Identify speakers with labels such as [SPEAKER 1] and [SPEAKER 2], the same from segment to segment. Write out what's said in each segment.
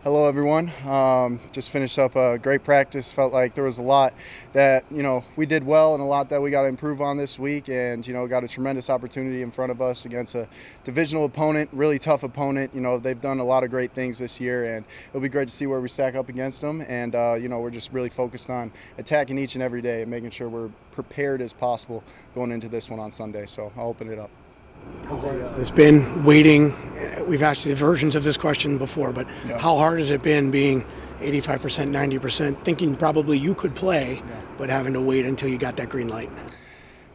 [SPEAKER 1] Hello, everyone. Just finished up a great practice. Felt like there was a lot that, we did well and a lot that we got to improve on this week. And, got a tremendous opportunity in front of us against a divisional opponent, really tough opponent. They've done a lot of great things this year, and it'll be great to see where we stack up against them. And, we're just really focused on attacking each and every day and making sure we're prepared as possible going into this one on Sunday. So I'll open it up.
[SPEAKER 2] It's been waiting. We've asked you versions of this question before, but How hard has it been being 85%, 90%, thinking probably you could play, but having to wait until you got that green light?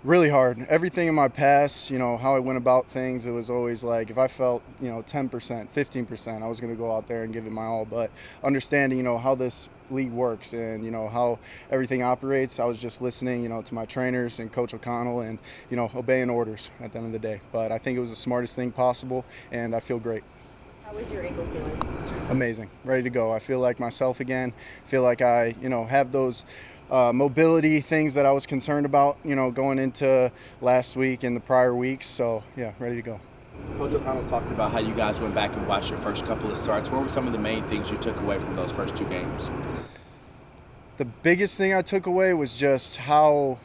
[SPEAKER 1] Really hard. Everything in my past, how I went about things, it was always like if I felt, 10%, 15%, I was going to go out there and give it my all. But understanding, how this league works and, how everything operates, I was just listening, to my trainers and Coach O'Connell and, obeying orders at the end of the day. But I think it was the smartest thing possible, and I feel great.
[SPEAKER 3] How is your ankle feeling?
[SPEAKER 1] Amazing. Ready to go. I feel like myself again. Feel like I, have those mobility things that I was concerned about, going into last week and the prior weeks. So, yeah, ready to go.
[SPEAKER 4] Coach O'Connell talked about how you guys went back and watched your first couple of starts. What were some of the main things you took away from those first two games?
[SPEAKER 1] The biggest thing I took away was just how,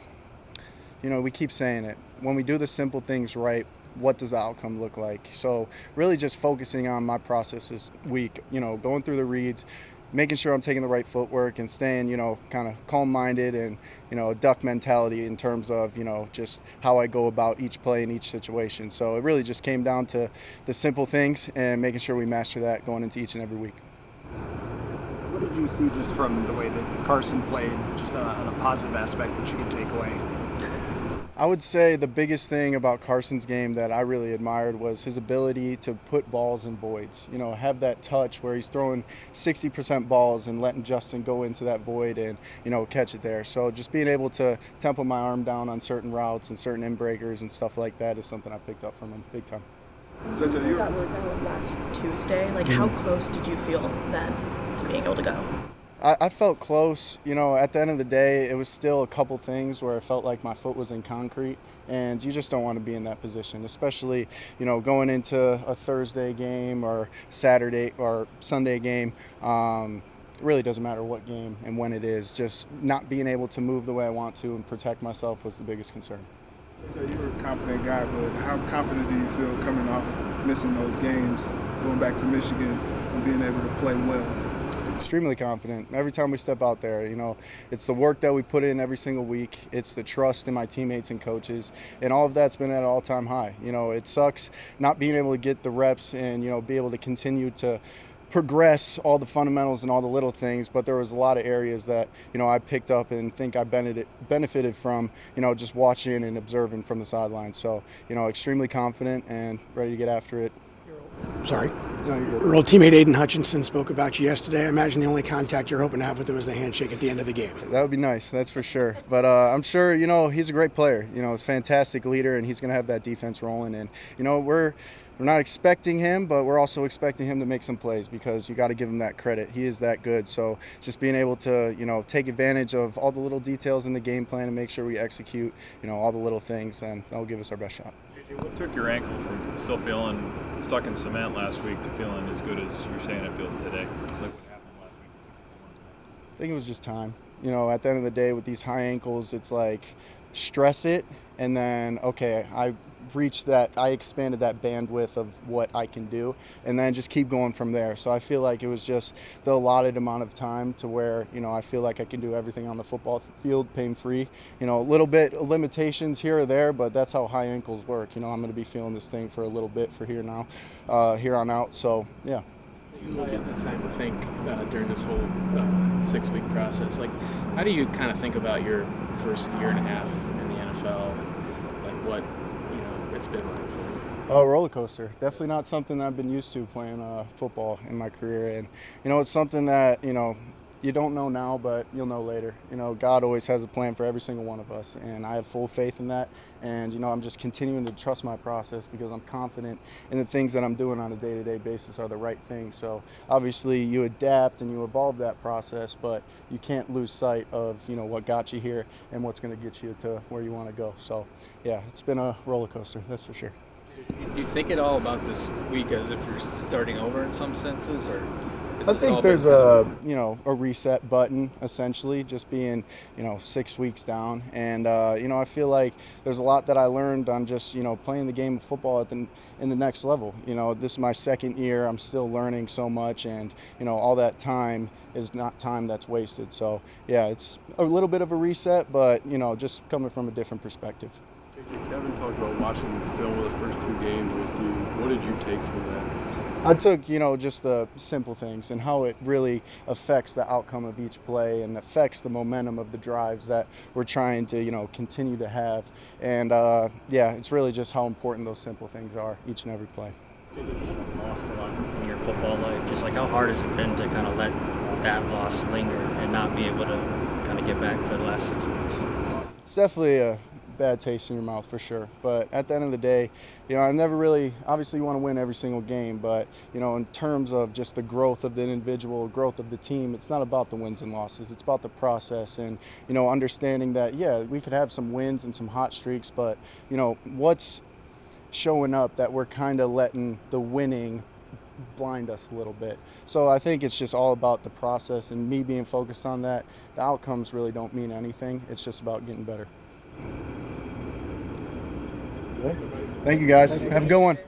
[SPEAKER 1] we keep saying it. When we do the simple things right, what does the outcome look like? So really just focusing on my process this week, going through the reads, making sure I'm taking the right footwork and staying, kind of calm-minded and, a duck mentality in terms of, just how I go about each play in each situation. So it really just came down to the simple things and making sure we master that going into each and every week.
[SPEAKER 5] What did you see just from the way that Carson played, just on a positive aspect that you could take away?
[SPEAKER 1] I would say the biggest thing about Carson's game that I really admired was his ability to put balls in voids. Have that touch where he's throwing 60% balls and letting Justin go into that void and, catch it there. So just being able to tempo my arm down on certain routes and certain in breakers and stuff like that is something I picked up from him big time.
[SPEAKER 3] You got worked on last Tuesday. How close did you feel then to being able to go?
[SPEAKER 1] I felt close. At the end of the day, it was still a couple things where I felt like my foot was in concrete, and you just don't want to be in that position, especially, going into a Thursday game or Saturday or Sunday game. It really doesn't matter what game and when it is. Just not being able to move the way I want to and protect myself was the biggest concern.
[SPEAKER 6] You were a confident guy, but how confident do you feel coming off missing those games, going back to Michigan and being able to play well?
[SPEAKER 1] Extremely confident. Every time we step out there, it's the work that we put in every single week. It's the trust in my teammates and coaches, and all of that's been at an all-time high. It sucks not being able to get the reps and, be able to continue to progress all the fundamentals and all the little things, but there was a lot of areas that, I picked up and think I benefited from, just watching and observing from the sidelines. So, extremely confident and ready to get after it.
[SPEAKER 2] Sorry.
[SPEAKER 1] No, you're good.
[SPEAKER 2] Your old teammate Aiden Hutchinson spoke about you yesterday. I imagine the only contact you're hoping to have with him is the handshake at the end of the game.
[SPEAKER 1] That would be nice, that's for sure. But I'm sure, he's a great player. A fantastic leader, and he's going to have that defense rolling. And, we're not expecting him, but we're also expecting him to make some plays because you got to give him that credit. He is that good. So just being able to, take advantage of all the little details in the game plan and make sure we execute, all the little things, then that'll give us our best shot.
[SPEAKER 7] What took your ankle from still feeling stuck in cement last week to feeling as good as you're saying it feels today? What happened last week?
[SPEAKER 1] I think it was just time. At the end of the day with these high ankles, it's like stress it and then, okay, I expanded that bandwidth of what I can do and then just keep going from there. So I feel like it was just the allotted amount of time to where, I feel like I can do everything on the football field pain-free. A little bit of limitations here or there, but that's how high ankles work. I'm going to be feeling this thing for a little bit for here on out. So, yeah.
[SPEAKER 8] You look at this time to think during this whole 6-week process, how do you kind of think about your first year and a half in the NFL, what it's been like for you?
[SPEAKER 1] Oh, roller coaster. Definitely not something that I've been used to playing football in my career. And, it's something that, you don't know now, but you'll know later. God always has a plan for every single one of us, and I have full faith in that. And, I'm just continuing to trust my process because I'm confident in the things that I'm doing on a day-to-day basis are the right things. So, obviously, you adapt and you evolve that process, but you can't lose sight of, what got you here and what's going to get you to where you want to go. So, yeah, it's been a roller coaster, that's for sure.
[SPEAKER 8] Do you think at all about this week as if you're starting over in some senses, or What's
[SPEAKER 1] I
[SPEAKER 8] this
[SPEAKER 1] think
[SPEAKER 8] all
[SPEAKER 1] there's
[SPEAKER 8] been
[SPEAKER 1] a reset button, essentially, just being 6 weeks down, and I feel like there's a lot that I learned on just playing the game of football in the next level. This is my second year. I'm still learning so much, and all that time is not time that's wasted. So yeah, it's a little bit of a reset, but just coming from a different perspective.
[SPEAKER 9] Kevin talked about watching the film of the first two games with you. What did you take from that?
[SPEAKER 1] I took, just the simple things and how it really affects the outcome of each play and affects the momentum of the drives that we're trying to, continue to have. And, it's really just how important those simple things are each and every play.
[SPEAKER 10] Lost a lot in your football life. Just like how hard has it been to kind of let that loss linger and not be able to kind of get back for the last 6 weeks?
[SPEAKER 1] It's definitely a bad taste in your mouth for sure, but at the end of the day, I never really, obviously you want to win every single game, but in terms of just the growth of the individual, growth of the team, it's not about the wins and losses, it's about the process and understanding that we could have some wins and some hot streaks, but what's showing up that we're kind of letting the winning blind us a little bit. So I think it's just all about the process and me being focused on that. The outcomes really don't mean anything, it's just about getting better. Thank you guys. Have a good one.